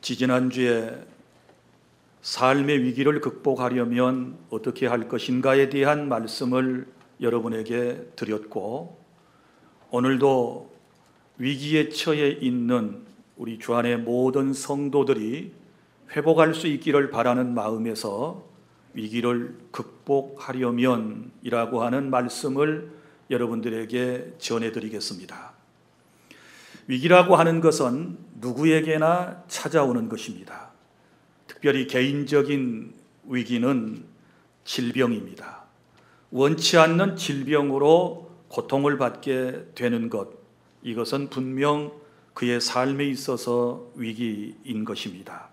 지지난주에 삶의 위기를 극복하려면 어떻게 할 것인가에 대한 말씀을 여러분에게 드렸고, 오늘도 위기에 처해 있는 우리 주 안의 모든 성도들이 회복할 수 있기를 바라는 마음에서 위기를 극복하려면 이라고 하는 말씀을 여러분들에게 전해드리겠습니다. 위기라고 하는 것은 누구에게나 찾아오는 것입니다. 특별히 개인적인 위기는 질병입니다. 원치 않는 질병으로 고통을 받게 되는 것, 이것은 분명 그의 삶에 있어서 위기인 것입니다.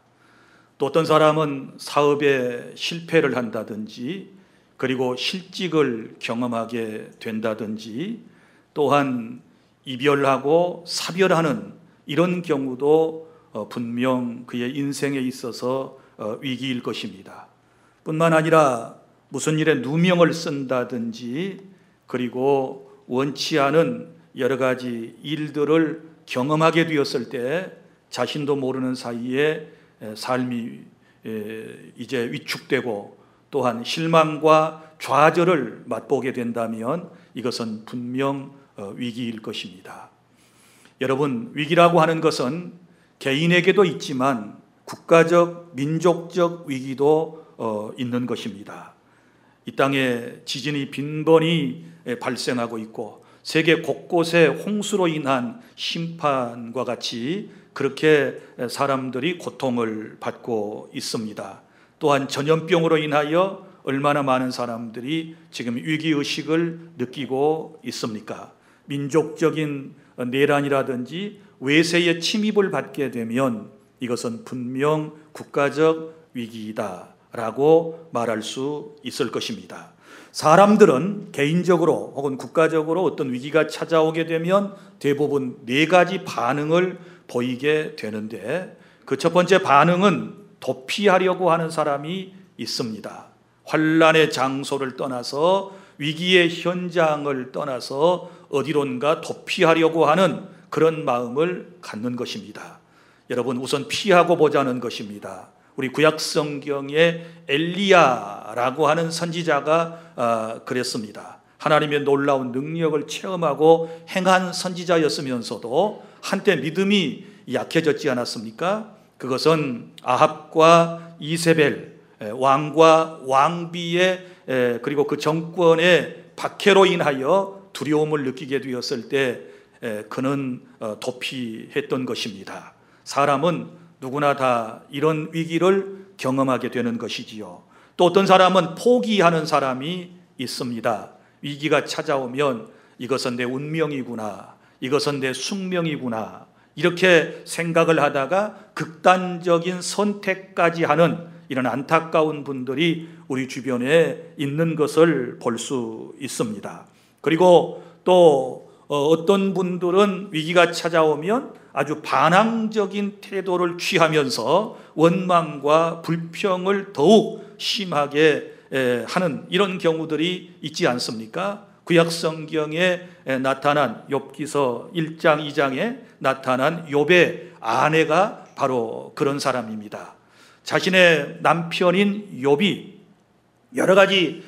또 어떤 사람은 사업에 실패를 한다든지, 그리고 실직을 경험하게 된다든지, 또한 이별하고 사별하는 이런 경우도 분명 그의 인생에 있어서 위기일 것입니다. 뿐만 아니라 무슨 일에 누명을 쓴다든지, 그리고 원치 않은 여러 가지 일들을 경험하게 되었을 때 자신도 모르는 사이에 삶이 이제 위축되고 또한 실망과 좌절을 맛보게 된다면 이것은 분명 위기일 것입니다. 여러분, 위기라고 하는 것은 개인에게도 있지만 국가적, 민족적 위기도 있는 것입니다. 이 땅에 지진이 빈번히 발생하고 있고 세계 곳곳에 홍수로 인한 심판과 같이 그렇게 사람들이 고통을 받고 있습니다. 또한 전염병으로 인하여 얼마나 많은 사람들이 지금 위기의식을 느끼고 있습니까? 민족적인 내란이라든지 외세의 침입을 받게 되면 이것은 분명 국가적 위기이다라고 말할 수 있을 것입니다. 사람들은 개인적으로 혹은 국가적으로 어떤 위기가 찾아오게 되면 대부분 네 가지 반응을 보이게 되는데, 그 첫 번째 반응은 도피하려고 하는 사람이 있습니다. 환난의 장소를 떠나서, 위기의 현장을 떠나서 어디론가 도피하려고 하는 그런 마음을 갖는 것입니다. 여러분, 우선 피하고 보자는 것입니다. 우리 구약 성경에 엘리야라고 하는 선지자가 그랬습니다. 하나님의 놀라운 능력을 체험하고 행한 선지자였으면서도 한때 믿음이 약해졌지 않았습니까? 그것은 아합과 이세벨, 왕과 왕비의 그리고 그 정권의 박해로 인하여 두려움을 느끼게 되었을 때 그는 도피했던 것입니다. 사람은 누구나 다 이런 위기를 경험하게 되는 것이지요. 또 어떤 사람은 포기하는 사람이 있습니다. 위기가 찾아오면 이것은 내 운명이구나, 이것은 내 숙명이구나, 이렇게 생각을 하다가 극단적인 선택까지 하는 이런 안타까운 분들이 우리 주변에 있는 것을 볼 수 있습니다. 그리고 또 어떤 분들은 위기가 찾아오면 아주 반항적인 태도를 취하면서 원망과 불평을 더욱 심하게 하는 이런 경우들이 있지 않습니까? 구약 성경에 나타난 욥기서 1장 2장에 나타난 욥의 아내가 바로 그런 사람입니다. 자신의 남편인 욥이 여러 가지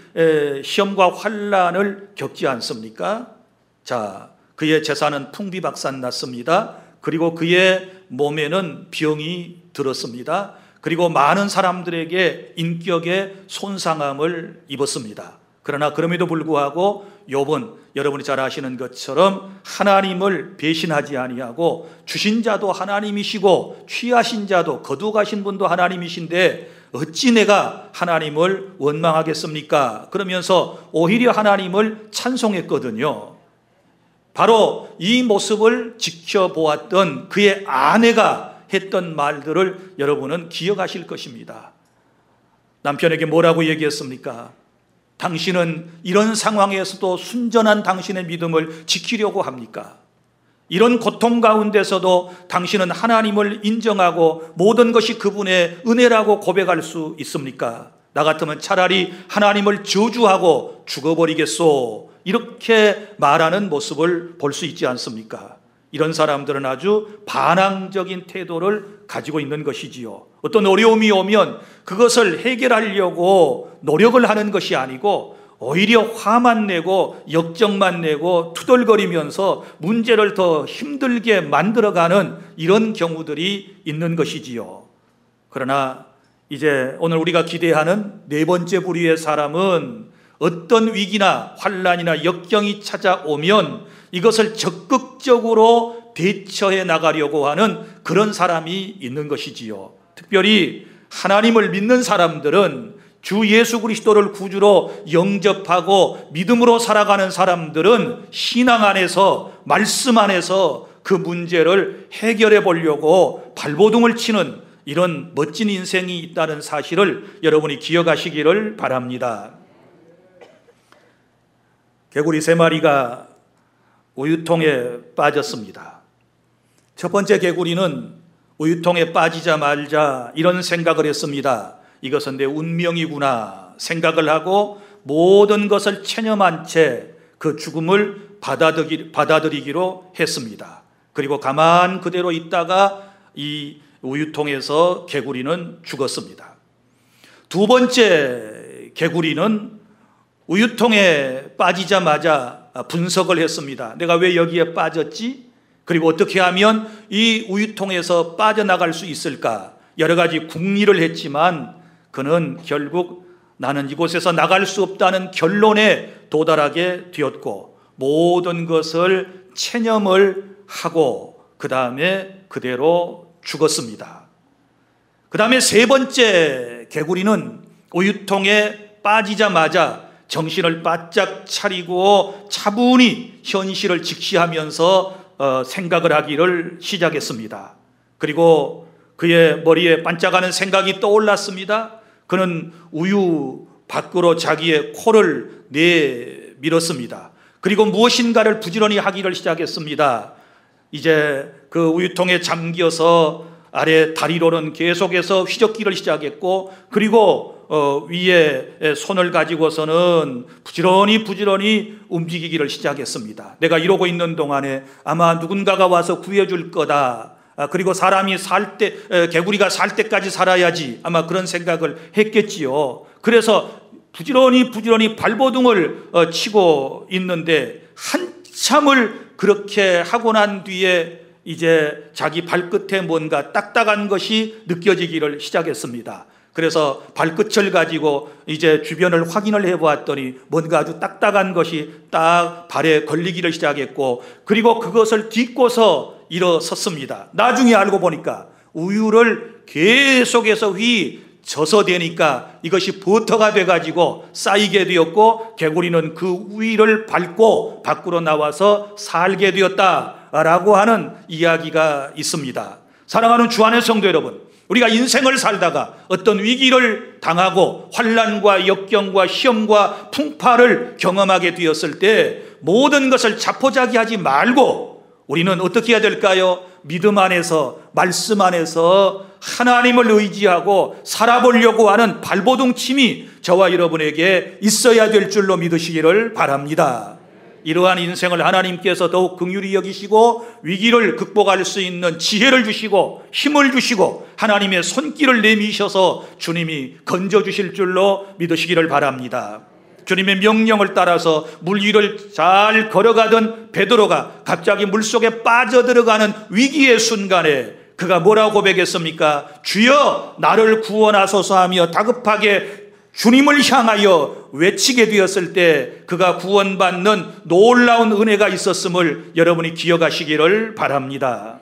시험과 환난을 겪지 않습니까? 자, 그의 재산은 풍비박산났습니다. 그리고 그의 몸에는 병이 들었습니다. 그리고 많은 사람들에게 인격의 손상함을 입었습니다. 그러나 그럼에도 불구하고 욥은 여러분이 잘 아시는 것처럼 하나님을 배신하지 아니하고, 주신 자도 하나님이시고 취하신 자도 거두가신 분도 하나님이신데 어찌 내가 하나님을 원망하겠습니까? 그러면서 오히려 하나님을 찬송했거든요. 바로 이 모습을 지켜보았던 그의 아내가 했던 말들을 여러분은 기억하실 것입니다. 남편에게 뭐라고 얘기했습니까? 당신은 이런 상황에서도 순전한 당신의 믿음을 지키려고 합니까? 이런 고통 가운데서도 당신은 하나님을 인정하고 모든 것이 그분의 은혜라고 고백할 수 있습니까? 나 같으면 차라리 하나님을 저주하고 죽어버리겠소, 이렇게 말하는 모습을 볼 수 있지 않습니까? 이런 사람들은 아주 반항적인 태도를 가지고 있는 것이지요. 어떤 어려움이 오면 그것을 해결하려고 노력을 하는 것이 아니고 오히려 화만 내고 역정만 내고 투덜거리면서 문제를 더 힘들게 만들어가는 이런 경우들이 있는 것이지요. 그러나 이제 오늘 우리가 기대하는 네 번째 부류의 사람은 어떤 위기나 환난이나 역경이 찾아오면 이것을 적극적으로 대처해 나가려고 하는 그런 사람이 있는 것이지요. 특별히 하나님을 믿는 사람들은, 주 예수 그리스도를 구주로 영접하고 믿음으로 살아가는 사람들은 신앙 안에서, 말씀 안에서 그 문제를 해결해 보려고 발버둥을 치는 이런 멋진 인생이 있다는 사실을 여러분이 기억하시기를 바랍니다. 개구리 3마리가 우유통에 빠졌습니다. 첫 번째 개구리는 우유통에 빠지자마자 이런 생각을 했습니다. 이것은 내 운명이구나 생각을 하고 모든 것을 체념한 채 그 죽음을 받아들이기로 했습니다. 그리고 가만 그대로 있다가 이 우유통에서 개구리는 죽었습니다. 두 번째 개구리는 우유통에 빠지자마자 분석을 했습니다. 내가 왜 여기에 빠졌지? 그리고 어떻게 하면 이 우유통에서 빠져나갈 수 있을까? 여러 가지 궁리를 했지만 그는 결국 나는 이곳에서 나갈 수 없다는 결론에 도달하게 되었고, 모든 것을 체념을 하고 그 다음에 그대로 죽었습니다. 그 다음에 세 번째 개구리는 우유통에 빠지자마자 정신을 바짝 차리고 차분히 현실을 직시하면서 생각을 하기를 시작했습니다. 그리고 그의 머리에 반짝하는 생각이 떠올랐습니다. 그는 우유 밖으로 자기의 코를 내밀었습니다. 그리고 무엇인가를 부지런히 하기를 시작했습니다. 이제 그 우유통에 잠겨서 아래 다리로는 계속해서 휘젓기를 시작했고, 그리고 위에 손을 가지고서는 부지런히 움직이기를 시작했습니다. 내가 이러고 있는 동안에 아마 누군가가 와서 구해줄 거다. 그리고 사람이 살 때, 개구리가 살 때까지 살아야지, 아마 그런 생각을 했겠지요. 그래서 부지런히 발버둥을 치고 있는데, 한참을 그렇게 하고 난 뒤에 이제 자기 발끝에 뭔가 딱딱한 것이 느껴지기를 시작했습니다. 그래서 발끝을 가지고 이제 주변을 확인을 해보았더니 뭔가 아주 딱딱한 것이 딱 발에 걸리기를 시작했고, 그리고 그것을 딛고서 일어섰습니다. 나중에 알고 보니까 우유를 계속해서 져서 되니까 이것이 버터가 돼가지고 쌓이게 되었고, 개구리는 그 위를 밟고 밖으로 나와서 살게 되었다라고 하는 이야기가 있습니다. 사랑하는 주 안의 성도 여러분, 우리가 인생을 살다가 어떤 위기를 당하고 환난과 역경과 시험과 풍파를 경험하게 되었을 때 모든 것을 자포자기하지 말고 우리는 어떻게 해야 될까요? 믿음 안에서, 말씀 안에서 하나님을 의지하고 살아보려고 하는 발버둥침이 저와 여러분에게 있어야 될 줄로 믿으시기를 바랍니다. 이러한 인생을 하나님께서 더욱 긍휼히 여기시고 위기를 극복할 수 있는 지혜를 주시고 힘을 주시고 하나님의 손길을 내미셔서 주님이 건져주실 줄로 믿으시기를 바랍니다. 주님의 명령을 따라서 물 위를 잘 걸어가던 베드로가 갑자기 물속에 빠져들어가는 위기의 순간에 그가 뭐라고 고백했습니까? 주여 나를 구원하소서 하며 다급하게 주님을 향하여 외치게 되었을 때 그가 구원받는 놀라운 은혜가 있었음을 여러분이 기억하시기를 바랍니다.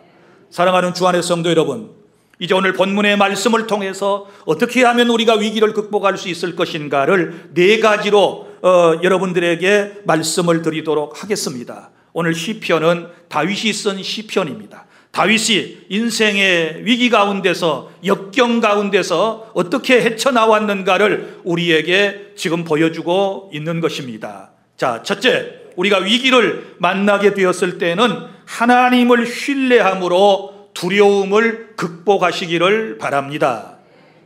사랑하는 주 안의 성도 여러분, 이제 오늘 본문의 말씀을 통해서 어떻게 하면 우리가 위기를 극복할 수 있을 것인가를 4가지로 여러분들에게 말씀을 드리도록 하겠습니다. 오늘 시편은 다윗이 쓴 시편입니다. 다윗이 인생의 위기 가운데서, 역경 가운데서 어떻게 헤쳐나왔는가를 우리에게 지금 보여주고 있는 것입니다. 자, 첫째, 우리가 위기를 만나게 되었을 때는 하나님을 신뢰함으로 두려움을 극복하시기를 바랍니다.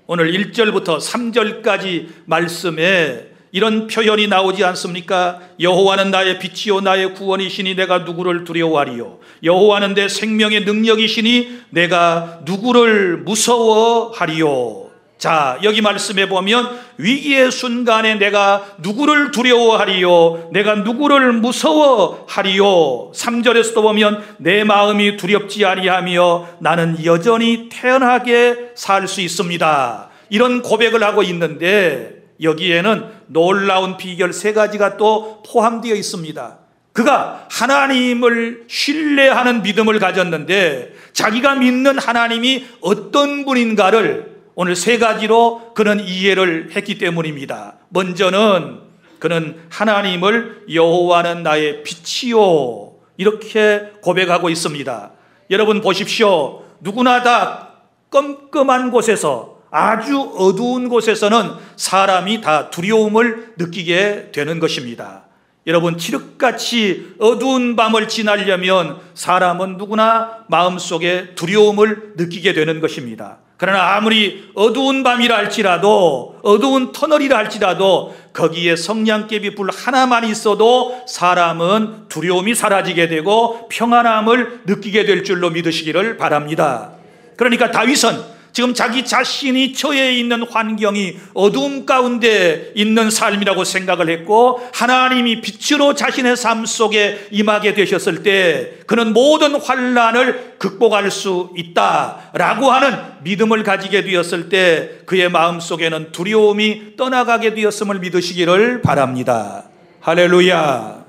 오늘 1절부터 3절까지 말씀에 이런 표현이 나오지 않습니까? 여호와는 나의 빛이요 나의 구원이시니 내가 누구를 두려워하리요. 여호와는 내 생명의 능력이시니 내가 누구를 무서워하리요. 자, 여기 말씀해 보면 위기의 순간에 내가 누구를 두려워하리요, 내가 누구를 무서워하리요. 3절에서도 보면 내 마음이 두렵지 아니하며 나는 여전히 태연하게 살 수 있습니다. 이런 고백을 하고 있는데 여기에는 놀라운 비결 3가지가 또 포함되어 있습니다. 그가 하나님을 신뢰하는 믿음을 가졌는데 자기가 믿는 하나님이 어떤 분인가를 오늘 3가지로 그는 이해를 했기 때문입니다. 먼저는 그는 하나님을 여호와는 나의 빛이요 이렇게 고백하고 있습니다. 여러분 보십시오. 누구나 다 껌껌한 곳에서, 아주 어두운 곳에서는 사람이 다 두려움을 느끼게 되는 것입니다. 여러분, 칠흑같이 어두운 밤을 지나려면 사람은 누구나 마음속에 두려움을 느끼게 되는 것입니다. 그러나 아무리 어두운 밤이라 할지라도, 어두운 터널이라 할지라도 거기에 성냥개비 불 하나만 있어도 사람은 두려움이 사라지게 되고 평안함을 느끼게 될 줄로 믿으시기를 바랍니다. 그러니까 다윗은 지금 자기 자신이 처해 있는 환경이 어두움 가운데 있는 삶이라고 생각을 했고, 하나님이 빛으로 자신의 삶 속에 임하게 되셨을 때 그는 모든 환난을 극복할 수 있다라고 하는 믿음을 가지게 되었을 때 그의 마음속에는 두려움이 떠나가게 되었음을 믿으시기를 바랍니다. 할렐루야.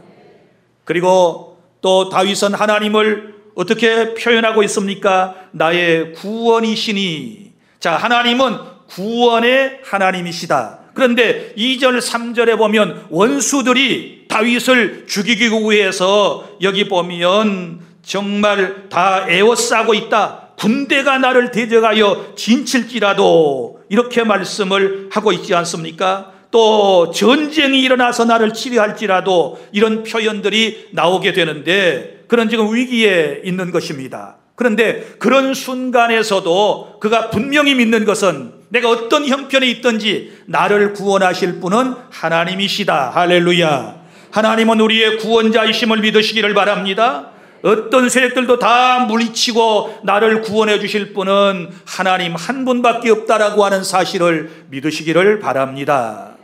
그리고 또 다윗은 하나님을 어떻게 표현하고 있습니까? 나의 구원이시니. 자, 하나님은 구원의 하나님이시다. 그런데 2절 3절에 보면 원수들이 다윗을 죽이기 위해서 여기 보면 정말 다 에워싸고 있다. 군대가 나를 대적하여 진칠지라도 이렇게 말씀을 하고 있지 않습니까? 또 전쟁이 일어나서 나를 치료할지라도 이런 표현들이 나오게 되는데 그는 지금 위기에 있는 것입니다. 그런데 그런 순간에서도 그가 분명히 믿는 것은 내가 어떤 형편에 있든지 나를 구원하실 분은 하나님이시다. 할렐루야. 하나님은 우리의 구원자이심을 믿으시기를 바랍니다. 어떤 세력들도 다 물리치고 나를 구원해 주실 분은 하나님 한 분밖에 없다라고 하는 사실을 믿으시기를 바랍니다.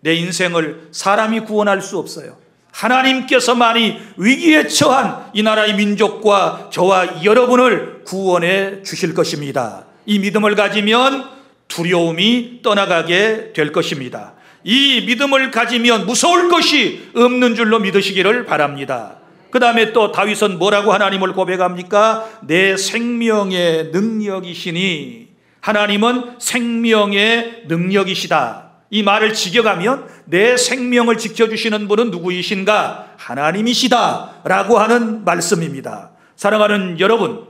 내 인생을 사람이 구원할 수 없어요. 하나님께서만이 위기에 처한 이 나라의 민족과 저와 여러분을 구원해 주실 것입니다. 이 믿음을 가지면 두려움이 떠나가게 될 것입니다. 이 믿음을 가지면 무서울 것이 없는 줄로 믿으시기를 바랍니다. 그 다음에 또 다윗은 뭐라고 하나님을 고백합니까? 내 생명의 능력이시니. 하나님은 생명의 능력이시다. 이 말을 직역하면 내 생명을 지켜주시는 분은 누구이신가? 하나님이시다 라고 하는 말씀입니다. 사랑하는 여러분,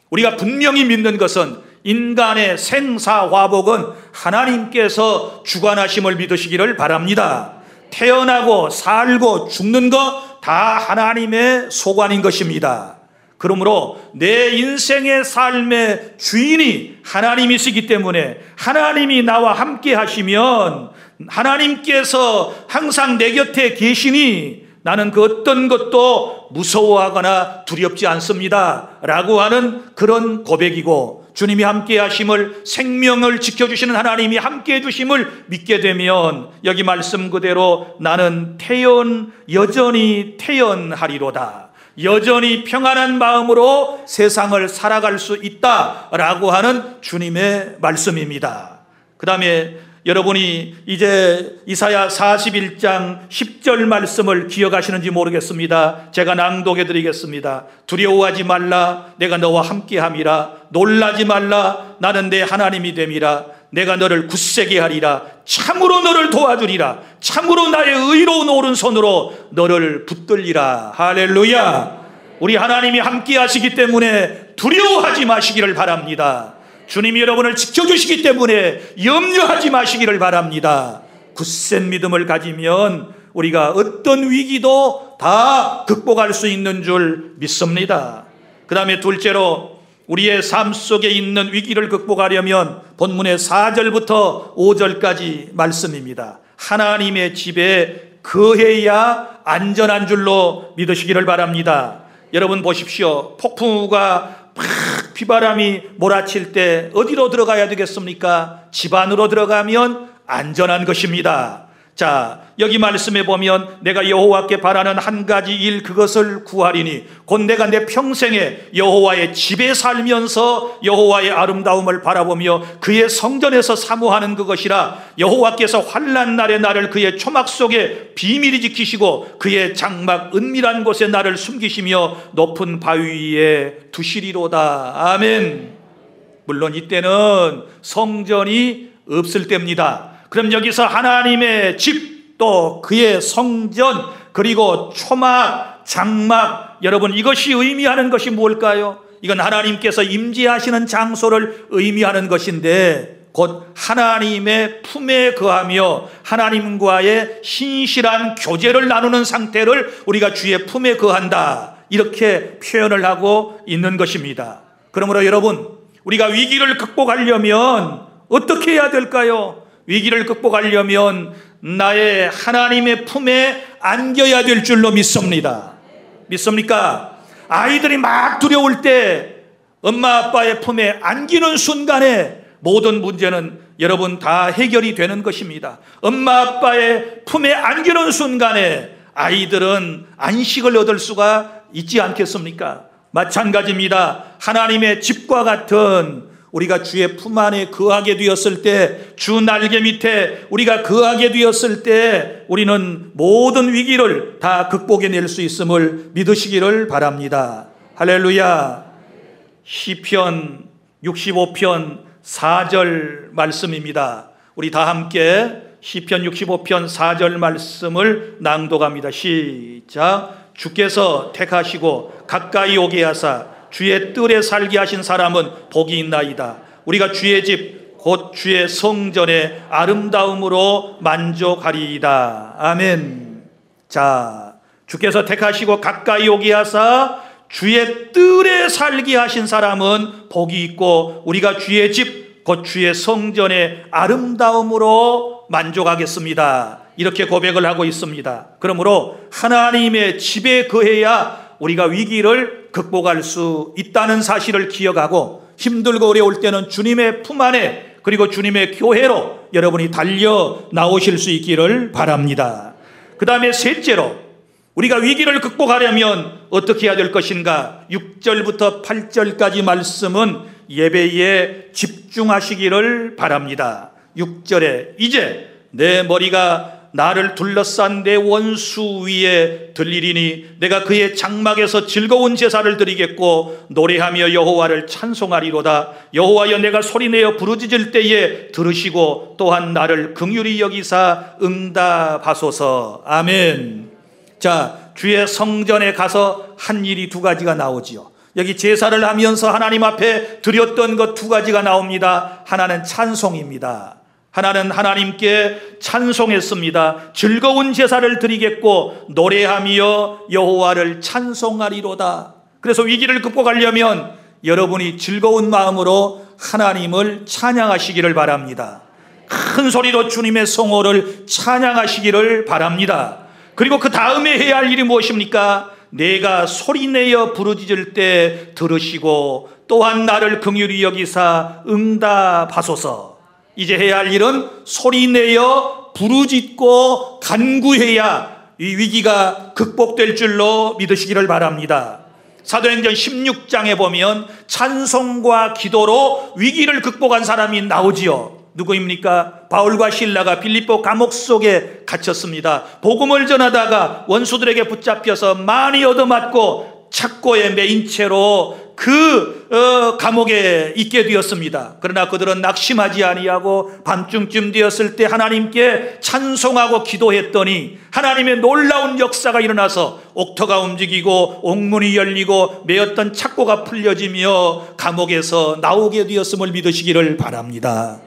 우리가 분명히 믿는 것은 인간의 생사화복은 하나님께서 주관하심을 믿으시기를 바랍니다. 태어나고 살고 죽는 것 다 하나님의 소관인 것입니다. 그러므로 내 인생의 삶의 주인이 하나님이시기 때문에 하나님이 나와 함께 하시면, 하나님께서 항상 내 곁에 계시니 나는 그 어떤 것도 무서워하거나 두렵지 않습니다 라고 하는 그런 고백이고, 주님이 함께 하심을, 생명을 지켜주시는 하나님이 함께 해주심을 믿게 되면 여기 말씀 그대로 나는 여전히 태연하리로다, 여전히 평안한 마음으로 세상을 살아갈 수 있다라고 하는 주님의 말씀입니다. 그 다음에 여러분이 이제 이사야 41장 10절 말씀을 기억하시는지 모르겠습니다. 제가 낭독해 드리겠습니다. 두려워하지 말라, 내가 너와 함께함이라. 놀라지 말라, 나는 내 하나님이 됨이라. 내가 너를 굳세게 하리라. 참으로 너를 도와주리라. 참으로 나의 의로운 오른손으로 너를 붙들리라. 할렐루야. 우리 하나님이 함께 하시기 때문에 두려워하지 마시기를 바랍니다. 주님이 여러분을 지켜주시기 때문에 염려하지 마시기를 바랍니다. 굳센 믿음을 가지면 우리가 어떤 위기도 다 극복할 수 있는 줄 믿습니다. 그 다음에 둘째로 우리의 삶 속에 있는 위기를 극복하려면 본문의 4절부터 5절까지 말씀입니다. 하나님의 집에 거해야 안전한 줄로 믿으시기를 바랍니다. 여러분 보십시오. 폭풍우가 막 비바람이 몰아칠 때 어디로 들어가야 되겠습니까? 집 안으로 들어가면 안전한 것입니다. 자, 여기 말씀해 보면 내가 여호와께 바라는 한 가지 일, 그것을 구하리니 곧 내가 내 평생에 여호와의 집에 살면서 여호와의 아름다움을 바라보며 그의 성전에서 사모하는 그것이라. 여호와께서 환난 날에 나를 그의 초막 속에 비밀히 지키시고 그의 장막 은밀한 곳에 나를 숨기시며 높은 바위 위에 두시리로다. 아멘. 물론 이때는 성전이 없을 때입니다. 그럼 여기서 하나님의 집, 또 그의 성전, 그리고 초막, 장막, 여러분 이것이 의미하는 것이 뭘까요? 이건 하나님께서 임재하시는 장소를 의미하는 것인데 곧 하나님의 품에 거하며 하나님과의 신실한 교제를 나누는 상태를 우리가 주의 품에 거한다, 이렇게 표현을 하고 있는 것입니다. 그러므로 여러분, 우리가 위기를 극복하려면 어떻게 해야 될까요? 위기를 극복하려면 나의 하나님의 품에 안겨야 될 줄로 믿습니다. 믿습니까? 아이들이 막 두려울 때 엄마 아빠의 품에 안기는 순간에 모든 문제는 여러분 다 해결이 되는 것입니다. 엄마 아빠의 품에 안기는 순간에 아이들은 안식을 얻을 수가 있지 않겠습니까? 마찬가지입니다. 하나님의 집과 같은 우리가 주의 품 안에 거하게 되었을 때, 주 날개 밑에 우리가 거하게 되었을 때 우리는 모든 위기를 다 극복해낼 수 있음을 믿으시기를 바랍니다. 할렐루야. 시편 65편 4절 말씀입니다. 우리 다 함께 시편 65편 4절 말씀을 낭독합니다. 시작. 주께서 택하시고 가까이 오게 하사 주의 뜰에 살게 하신 사람은 복이 있나이다. 우리가 주의 집 곧 주의 성전의 아름다움으로 만족하리이다. 아멘. 자, 주께서 택하시고 가까이 오게 하사 주의 뜰에 살게 하신 사람은 복이 있고 우리가 주의 집 곧 주의 성전의 아름다움으로 만족하겠습니다. 이렇게 고백을 하고 있습니다. 그러므로 하나님의 집에 거해야 우리가 위기를 극복할 수 있다는 사실을 기억하고 힘들고 어려울 때는 주님의 품 안에 그리고 주님의 교회로 여러분이 달려 나오실 수 있기를 바랍니다. 그 다음에 셋째로 우리가 위기를 극복하려면 어떻게 해야 될 것인가? 6절부터 8절까지 말씀은 예배에 집중하시기를 바랍니다. 6절에 이제 내 머리가 나를 둘러싼 내 원수 위에 들리리니 내가 그의 장막에서 즐거운 제사를 드리겠고 노래하며 여호와를 찬송하리로다. 여호와여, 내가 소리내어 부르짖을 때에 들으시고 또한 나를 긍휼히 여기사 응답하소서. 아멘. 자, 주의 성전에 가서 한 일이 두 가지가 나오지요. 여기 제사를 하면서 하나님 앞에 드렸던 것 두 가지가 나옵니다. 하나는 찬송입니다. 하나는 하나님께 찬송했습니다. 즐거운 제사를 드리겠고 노래하며 여호와를 찬송하리로다. 그래서 위기를 극복하려면 여러분이 즐거운 마음으로 하나님을 찬양하시기를 바랍니다. 큰 소리로 주님의 성호를 찬양하시기를 바랍니다. 그리고 그 다음에 해야 할 일이 무엇입니까? 내가 소리내어 부르짖을 때 들으시고 또한 나를 긍휼히 여기사 응답하소서. 이제 해야 할 일은 소리내어 부르짖고 간구해야 이 위기가 극복될 줄로 믿으시기를 바랍니다. 사도행전 16장에 보면 찬송과 기도로 위기를 극복한 사람이 나오지요. 누구입니까? 바울과 실라가 빌립보 감옥 속에 갇혔습니다. 복음을 전하다가 원수들에게 붙잡혀서 많이 얻어맞고 착고에 매인 채로 그 감옥에 있게 되었습니다. 그러나 그들은 낙심하지 아니하고 밤중쯤 되었을 때 하나님께 찬송하고 기도했더니 하나님의 놀라운 역사가 일어나서 옥터가 움직이고 옥문이 열리고 매였던 착고가 풀려지며 감옥에서 나오게 되었음을 믿으시기를 바랍니다.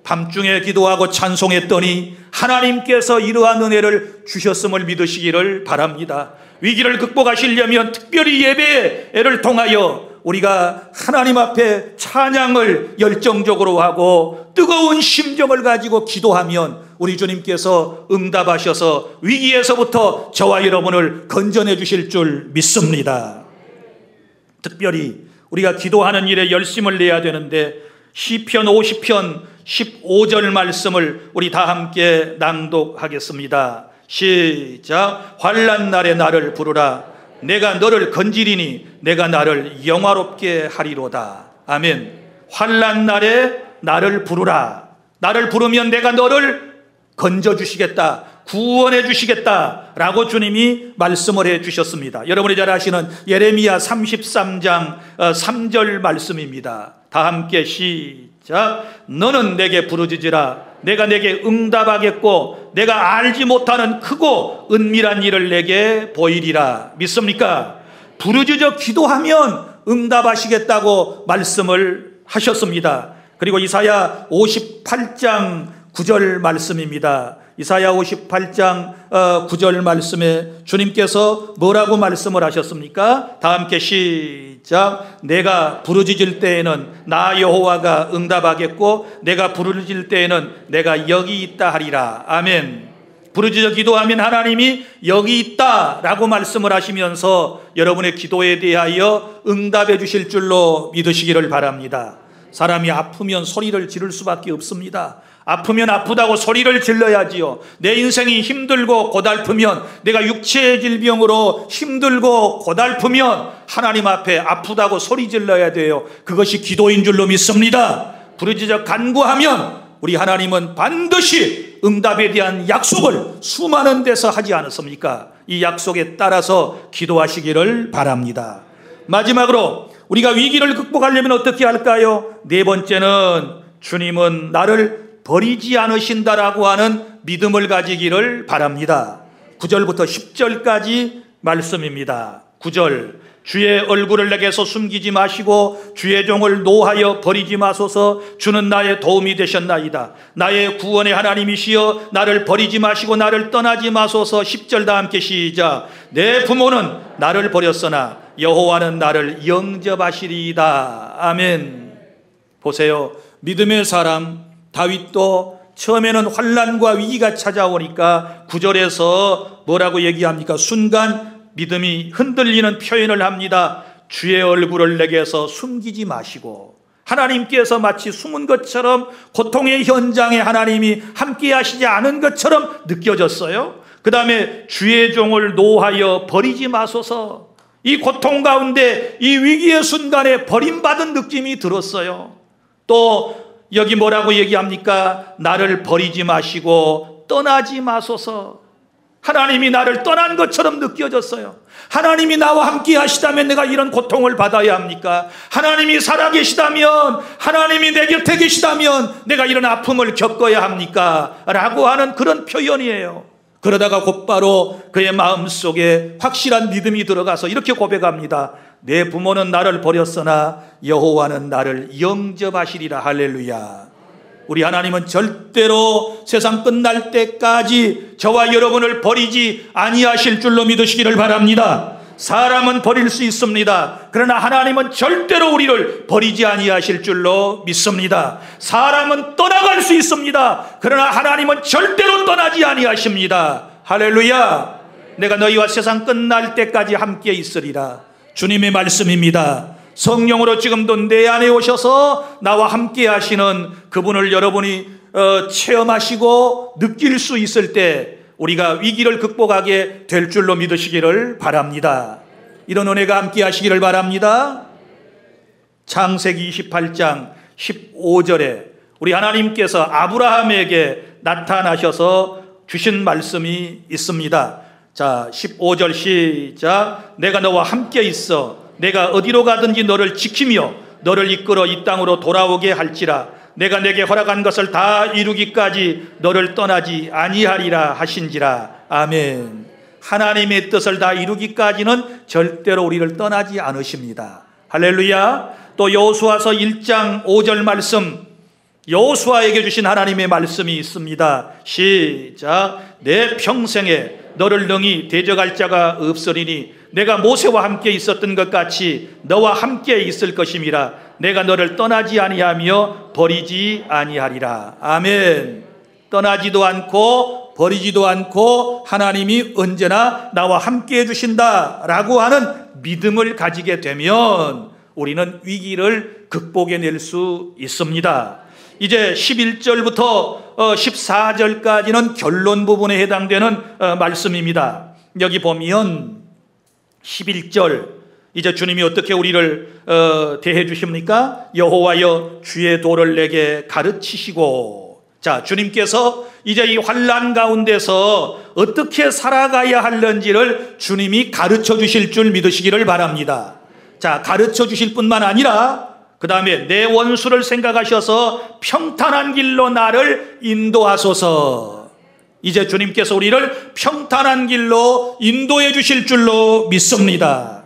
밤중에 기도하고 찬송했더니 하나님께서 이러한 은혜를 주셨음을 믿으시기를 바랍니다. 위기를 극복하시려면 특별히 예배를 통하여 우리가 하나님 앞에 찬양을 열정적으로 하고 뜨거운 심정을 가지고 기도하면 우리 주님께서 응답하셔서 위기에서부터 저와 여러분을 건져내 주실 줄 믿습니다. 특별히 우리가 기도하는 일에 열심을 내야 되는데 시편 50편 15절 말씀을 우리 다 함께 낭독하겠습니다. 시작. 환난 날에 나를 부르라. 내가 너를 건지리니 내가 나를 영화롭게 하리로다. 아멘. 환난 날에 나를 부르라. 나를 부르면 내가 너를 건져주시겠다, 구원해 주시겠다라고 주님이 말씀을 해 주셨습니다. 여러분이 잘 아시는 예레미야 33장 3절 말씀입니다. 다 함께 시작. 너는 내게 부르짖으라. 내가 내게 응답하겠고 내가 알지 못하는 크고 은밀한 일을 내게 보이리라. 믿습니까? 부르짖어 기도하면 응답하시겠다고 말씀을 하셨습니다. 그리고 이사야 58장 9절 말씀입니다. 이사야 58장 9절 말씀에 주님께서 뭐라고 말씀을 하셨습니까? 다 함께 시작. 내가 부르짖을 때에는 나 여호와가 응답하겠고 내가 부르짖을 때에는 내가 여기 있다 하리라. 아멘. 부르짖어 기도하면 하나님이 여기 있다라고 말씀을 하시면서 여러분의 기도에 대하여 응답해 주실 줄로 믿으시기를 바랍니다. 사람이 아프면 소리를 지를 수밖에 없습니다. 아프면 아프다고 소리를 질러야지요. 내 인생이 힘들고 고달프면, 내가 육체의 질병으로 힘들고 고달프면 하나님 앞에 아프다고 소리 질러야 돼요. 그것이 기도인 줄로 믿습니다. 부르짖어 간구하면 우리 하나님은 반드시 응답에 대한 약속을 수많은 데서 하지 않았습니까? 이 약속에 따라서 기도하시기를 바랍니다. 마지막으로 우리가 위기를 극복하려면 어떻게 할까요? 네 번째는 주님은 나를 버리지 않으신다라고 하는 믿음을 가지기를 바랍니다. 9절부터 10절까지 말씀입니다. 9절. 주의 얼굴을 내게서 숨기지 마시고 주의 종을 노하여 버리지 마소서. 주는 나의 도움이 되셨나이다. 나의 구원의 하나님이시여 나를 버리지 마시고 나를 떠나지 마소서. 10절 다 함께 시작. 내 부모는 나를 버렸으나 여호와는 나를 영접하시리이다. 아멘. 보세요. 믿음의 사람 다윗도 처음에는 환난과 위기가 찾아오니까 9절에서 뭐라고 얘기합니까? 순간 믿음이 흔들리는 표현을 합니다. 주의 얼굴을 내게서 숨기지 마시고. 하나님께서 마치 숨은 것처럼 고통의 현장에 하나님이 함께 하시지 않은 것처럼 느껴졌어요. 그 다음에 주의 종을 노하여 버리지 마소서. 이 고통 가운데 이 위기의 순간에 버림받은 느낌이 들었어요. 또 여기 뭐라고 얘기합니까? 나를 버리지 마시고 떠나지 마소서. 하나님이 나를 떠난 것처럼 느껴졌어요. 하나님이 나와 함께 하시다면 내가 이런 고통을 받아야 합니까? 하나님이 살아계시다면, 하나님이 내 곁에 계시다면 내가 이런 아픔을 겪어야 합니까? 라고 하는 그런 표현이에요. 그러다가 곧바로 그의 마음속에 확실한 믿음이 들어가서 이렇게 고백합니다. 내 부모는 나를 버렸으나 여호와는 나를 영접하시리라. 할렐루야. 우리 하나님은 절대로 세상 끝날 때까지 저와 여러분을 버리지 아니하실 줄로 믿으시기를 바랍니다. 사람은 버릴 수 있습니다. 그러나 하나님은 절대로 우리를 버리지 아니하실 줄로 믿습니다. 사람은 떠나갈 수 있습니다. 그러나 하나님은 절대로 떠나지 아니하십니다. 할렐루야. 내가 너희와 세상 끝날 때까지 함께 있으리라. 주님의 말씀입니다. 성령으로 지금도 내 안에 오셔서 나와 함께 하시는 그분을 여러분이 체험하시고 느낄 수 있을 때 우리가 위기를 극복하게 될 줄로 믿으시기를 바랍니다. 이런 은혜가 함께 하시기를 바랍니다. 창세기 28장 15절에 우리 하나님께서 아브라함에게 나타나셔서 주신 말씀이 있습니다. 자, 15절 시작. 내가 너와 함께 있어 내가 어디로 가든지 너를 지키며 너를 이끌어 이 땅으로 돌아오게 할지라. 내가 내게 허락한 것을 다 이루기까지 너를 떠나지 아니하리라 하신지라. 아멘. 하나님의 뜻을 다 이루기까지는 절대로 우리를 떠나지 않으십니다. 할렐루야. 또 여호수아서 1장 5절 말씀, 여호수아에게 주신 하나님의 말씀이 있습니다. 시작. 내 평생에 너를 능히 대적할 자가 없으리니 내가 모세와 함께 있었던 것 같이 너와 함께 있을 것임이라. 내가 너를 떠나지 아니하며 버리지 아니하리라. 아멘. 떠나지도 않고 버리지도 않고 하나님이 언제나 나와 함께 해주신다라고 하는 믿음을 가지게 되면 우리는 위기를 극복해낼 수 있습니다. 이제 11절부터 14절까지는 결론 부분에 해당되는 말씀입니다. 여기 보면 11절, 이제 주님이 어떻게 우리를 대해 주십니까? 여호와여 주의 도를 내게 가르치시고. 자, 주님께서 이제 이 환난 가운데서 어떻게 살아가야 하는지를 주님이 가르쳐 주실 줄 믿으시기를 바랍니다. 자, 가르쳐 주실 뿐만 아니라 그 다음에 내 원수를 생각하셔서 평탄한 길로 나를 인도하소서. 이제 주님께서 우리를 평탄한 길로 인도해 주실 줄로 믿습니다.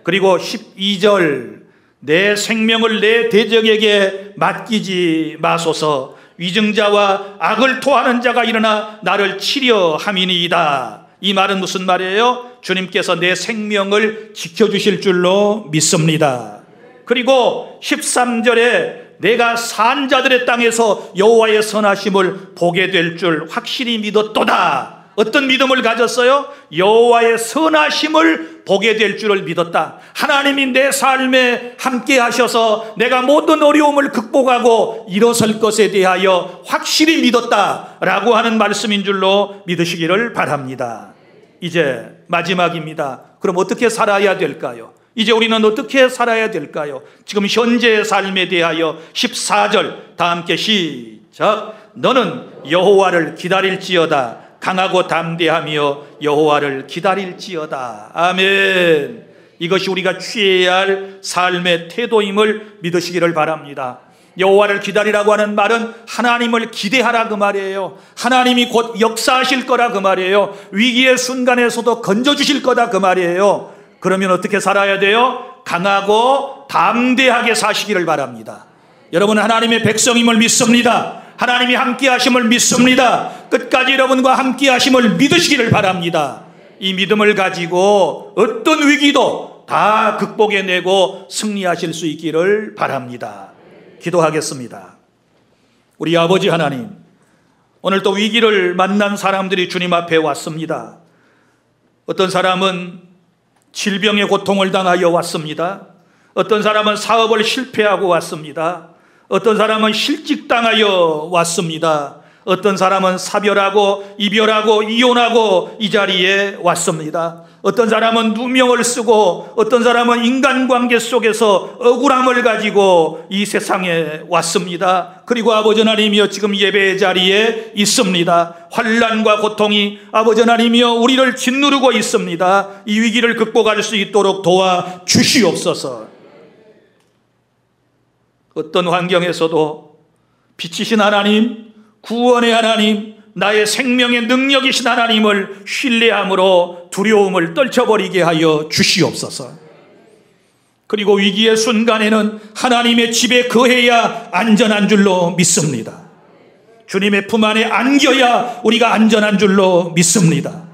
그리고 12절, 내 생명을 내 대적에게 맡기지 마소서. 위증자와 악을 토하는 자가 일어나 나를 치려 함이니이다. 이 말은 무슨 말이에요? 주님께서 내 생명을 지켜주실 줄로 믿습니다. 그리고 13절에 내가 산 자들의 땅에서 여호와의 선하심을 보게 될 줄 확실히 믿었도다. 어떤 믿음을 가졌어요? 여호와의 선하심을 보게 될 줄을 믿었다. 하나님이 내 삶에 함께 하셔서 내가 모든 어려움을 극복하고 일어설 것에 대하여 확실히 믿었다라고 하는 말씀인 줄로 믿으시기를 바랍니다. 이제 마지막입니다. 그럼 어떻게 살아야 될까요? 이제 우리는 어떻게 살아야 될까요? 지금 현재의 삶에 대하여 14절 다 함께 시작. 너는 여호와를 기다릴지어다. 강하고 담대하며 여호와를 기다릴지어다. 아멘. 이것이 우리가 취해야 할 삶의 태도임을 믿으시기를 바랍니다. 여호와를 기다리라고 하는 말은 하나님을 기대하라 그 말이에요. 하나님이 곧 역사하실 거라 그 말이에요. 위기의 순간에서도 건져주실 거다 그 말이에요. 그러면 어떻게 살아야 돼요? 강하고 담대하게 사시기를 바랍니다. 여러분은 하나님의 백성임을 믿습니다. 하나님이 함께 하심을 믿습니다. 끝까지 여러분과 함께 하심을 믿으시기를 바랍니다. 이 믿음을 가지고 어떤 위기도 다 극복해내고 승리하실 수 있기를 바랍니다. 기도하겠습니다. 우리 아버지 하나님, 오늘 또 위기를 만난 사람들이 주님 앞에 왔습니다. 어떤 사람은 질병의 고통을 당하여 왔습니다. 어떤 사람은 사업을 실패하고 왔습니다. 어떤 사람은 실직당하여 왔습니다. 어떤 사람은 사별하고 이별하고 이혼하고 이 자리에 왔습니다. 어떤 사람은 누명을 쓰고 어떤 사람은 인간관계 속에서 억울함을 가지고 이 세상에 왔습니다. 그리고 아버지 하나님이여 지금 예배의 자리에 있습니다. 환난과 고통이 아버지 하나님이여 우리를 짓누르고 있습니다. 이 위기를 극복할 수 있도록 도와주시옵소서. 어떤 환경에서도 빛이신 하나님, 구원의 하나님, 나의 생명의 능력이신 하나님을 신뢰함으로 두려움을 떨쳐버리게 하여 주시옵소서. 그리고 위기의 순간에는 하나님의 집에 거해야 안전한 줄로 믿습니다. 주님의 품 안에 안겨야 우리가 안전한 줄로 믿습니다.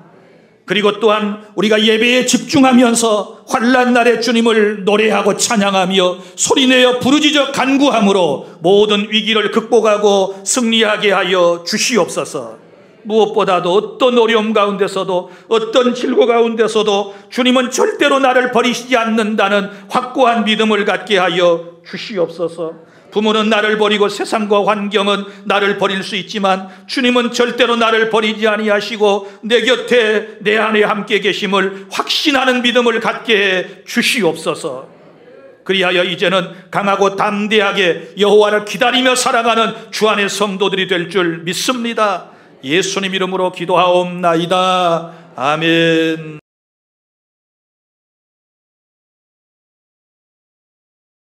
그리고 또한 우리가 예배에 집중하면서 환난 날에 주님을 노래하고 찬양하며 소리내어 부르짖어 간구함으로 모든 위기를 극복하고 승리하게 하여 주시옵소서. 무엇보다도 어떤 어려움 가운데서도 어떤 질고 가운데서도 주님은 절대로 나를 버리시지 않는다는 확고한 믿음을 갖게 하여 주시옵소서. 부모는 나를 버리고 세상과 환경은 나를 버릴 수 있지만 주님은 절대로 나를 버리지 아니하시고 내 곁에 내 안에 함께 계심을 확신하는 믿음을 갖게 해 주시옵소서. 그리하여 이제는 강하고 담대하게 여호와를 기다리며 살아가는 주 안의 성도들이 될 줄 믿습니다. 예수님 이름으로 기도하옵나이다. 아멘.